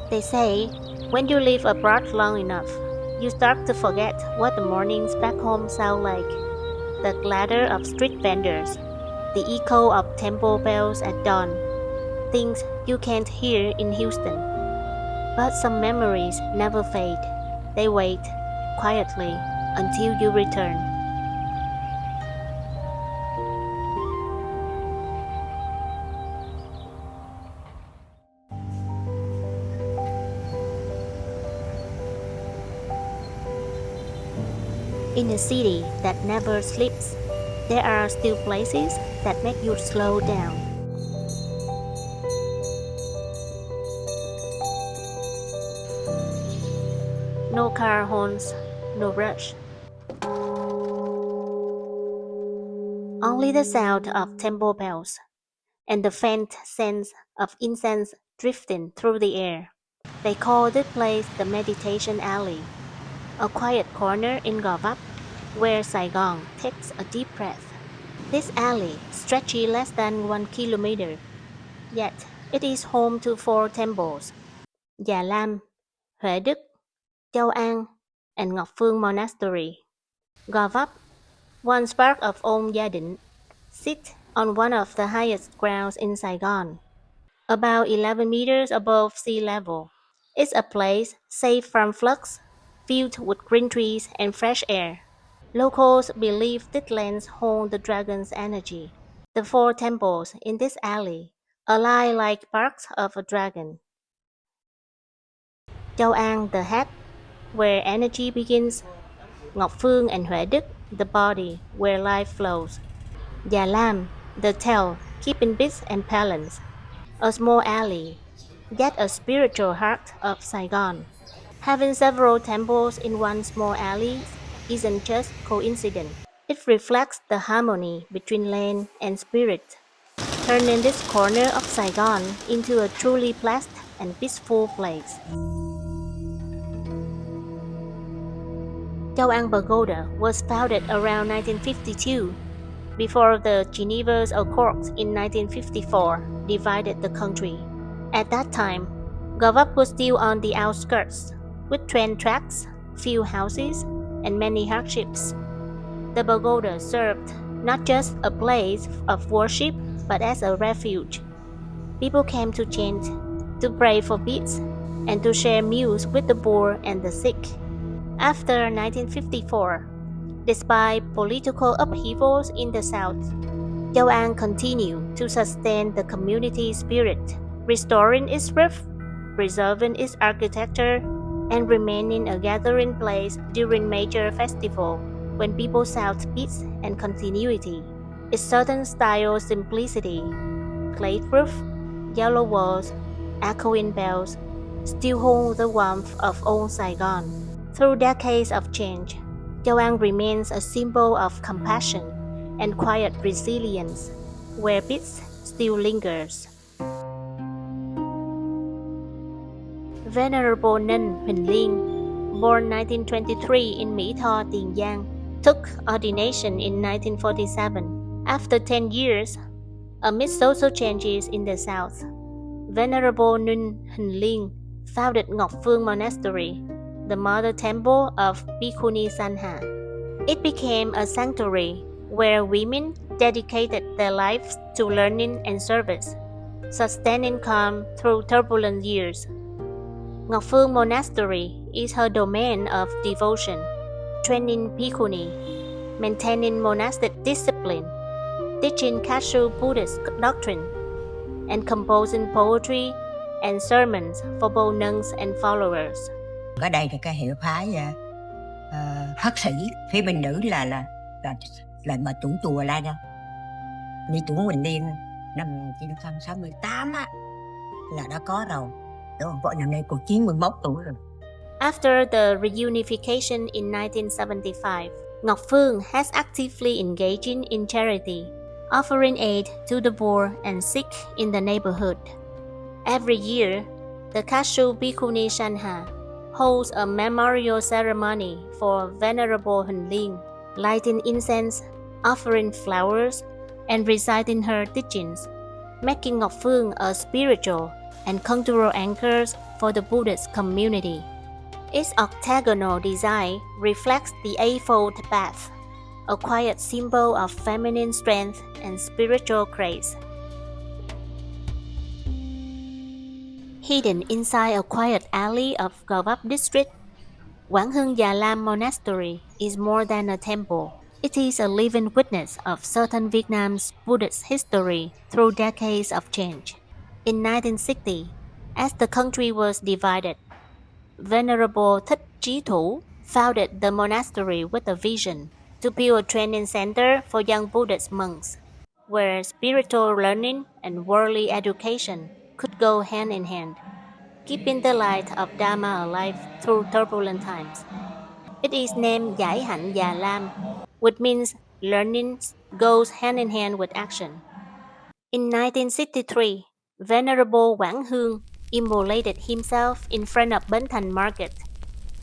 They say when you live abroad long enough, you start to forget what the mornings back home sound like. The clatter of street vendors, the echo of temple bells at dawn, things you can't hear in Houston. But some memories never fade. They wait quietly until you return. In a city that never sleeps, there are still places that make you slow down. No car horns, no rush. Only the sound of temple bells and the faint scent of incense drifting through the air. They call this place the Meditation Alley, a quiet corner in Go Vap where Saigon takes a deep breath. This alley stretches less than 1 kilometer, yet it is home to 4 temples: Gia Lam, Hue Duc, Chau An, and Ngọc Phương Monastery. Go Vap, once part of old Gia Tịnh, sits on one of the highest grounds in Saigon, about 11 meters above sea level. It's a place safe from floods, filled with green trees and fresh air. Locals believe this land holds the dragon's energy. The 4 temples in this alley align like sparks of a dragon. Chau An, the head, where energy begins. Ngọc Phương and Hue Đức, the body, where life flows. Gia Lam, the tail, keeping beats and balance. A small alley, yet a spiritual heart of Saigon. Having several temples in one small alley isn't just coincidence. It reflects the harmony between land and spirit, turning this corner of Saigon into a truly blessed and peaceful place. Chau An Pagoda was founded around 1952, before the Geneva Accords in 1954 divided the country. At that time, Go Vap was still on the outskirts, with train tracks, few houses, and many hardships. The pagoda served not just a place of worship, but as a refuge. People came to chant, to pray for peace, and to share meals with the poor and the sick. After 1954, despite political upheavals in the South, Chau An continued to sustain the community spirit, restoring its roof, preserving its architecture, and remaining a gathering place during major festivals when people sought peace and continuity. Its Southern style simplicity, clay roof, yellow walls, echoing bells, still hold the warmth of old Saigon. Through decades of change, Chau An remains a symbol of compassion and quiet resilience, where peace still lingers. Venerable Nun Huỳnh Liên, born 1923 in Mỹ Tho, Tiền Giang, took ordination in 1947. After 10 years, amid social changes in the South, Venerable Nun Huỳnh Liên founded Ngoc Phuong Monastery, the mother temple of Bhikkhuni Sangha. It became a sanctuary where women dedicated their lives to learning and service, sustaining calm through turbulent years. Ngoc Phuong Monastery is her domain of devotion, training bhikkhuni, maintaining monastic discipline, teaching Katsu Buddhist doctrine, and composing poetry and sermons for both nuns and followers. Ở đây thì cái hiệu phái hất sĩ, phía bên nữ là mà chủ chùa la nha. Như chủ Huỳnh Liên năm 1968 á là đã có rồi. Đúng không? Vợ năm nay cô 91 tuổi rồi. After the reunification in 1975, Ngọc Phương has actively engaging in charity, offering aid to the poor and sick in the neighborhood. Every year, the Katsu Bhikkhuni Sangha holds a memorial ceremony for Venerable Huỳnh Liên, lighting incense, offering flowers, and reciting her teachings, making Ngọc Phương a spiritual and cultural anchors for the Buddhist community. Its octagonal design reflects the Eightfold Path, a quiet symbol of feminine strength and spiritual grace. Hidden inside a quiet alley of Go Vap district, Quảng Hương Già Lam Monastery is more than a temple. It is a living witness of southern Vietnam's Buddhist history through decades of change. In 1960, as the country was divided, Venerable Thích Trí Thủ founded the monastery with a vision to build a training center for young Buddhist monks, where spiritual learning and worldly education could go hand in hand, keeping the light of Dharma alive through turbulent times. It is named Giải Hạnh Già Lam, which means learning goes hand in hand with action. In 1963, Venerable Quảng Hương immolated himself in front of Bến Thành Market,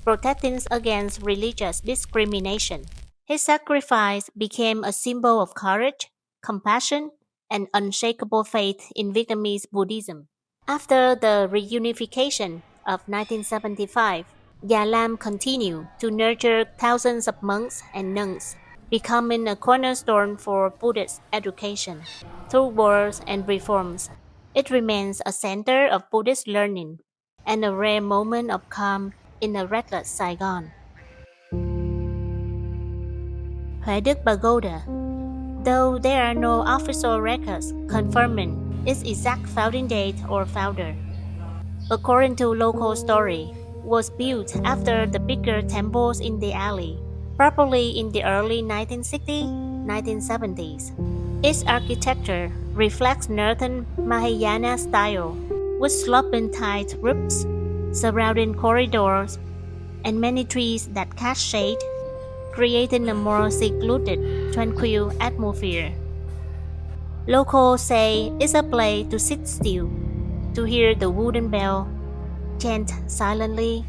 protesting against religious discrimination. His sacrifice became a symbol of courage, compassion, and unshakable faith in Vietnamese Buddhism. After the reunification of 1975, Gia Lam continued to nurture thousands of monks and nuns, becoming a cornerstone for Buddhist education. Through wars and reforms, it remains a center of Buddhist learning and a rare moment of calm in a restless Saigon. Hue Duc Pagoda. Though there are no official records confirming its exact founding date or founder, according to local story, was built after the bigger temples in the alley, probably in the early 1960s-1970s. Its architecture reflects Northern Mahayana style, with sloping tiled roofs, surrounding corridors, and many trees that cast shade, creating a more secluded, tranquil atmosphere. Locals say it's a place to sit still, to hear the wooden bell, chant silently,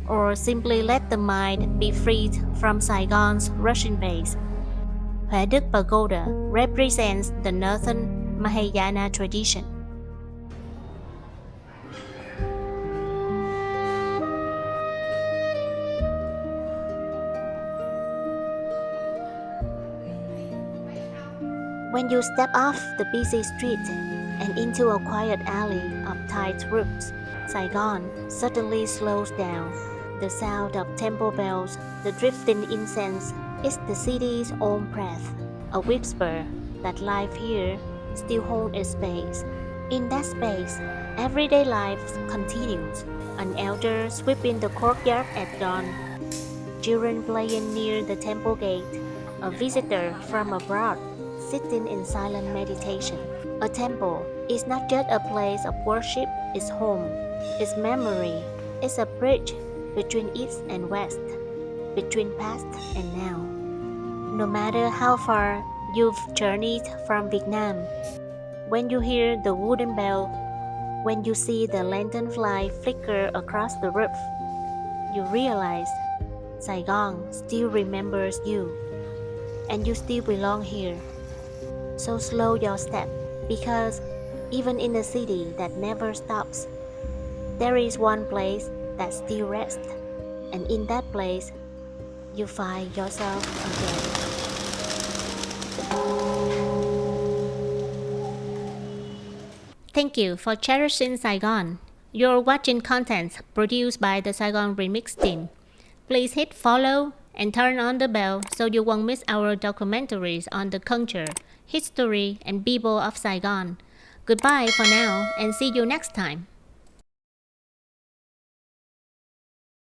or simply let the mind be freed from Saigon's rushing pace. Hue Duc Pagoda represents the Northern Mahayana tradition. When you step off the busy street and into a quiet alley of tiled roofs, Saigon suddenly slows down. The sound of temple bells, the drifting incense, is the city's own breath, a whisper that life here still holds its space. In that space, everyday life continues. An elder sweeping the courtyard at dawn, children playing near the temple gate, a visitor from abroad sitting in silent meditation. A temple is not just a place of worship, it's home, it's memory, it's a bridge between east and west, between past and now. No matter how far you've journeyed from Vietnam, when you hear the wooden bell, when you see the lantern fly flicker across the roof, you realize Saigon still remembers you, and you still belong here. So slow your step, because even in a city that never stops, there is one place that still rests, and in that place, you find yourself again. Thank you for cherishing Saigon. You're watching content produced by the Saigon Remix team. Please hit follow and turn on the bell so you won't miss our documentaries on the culture, history, and people of Saigon. Goodbye for now and see you next time.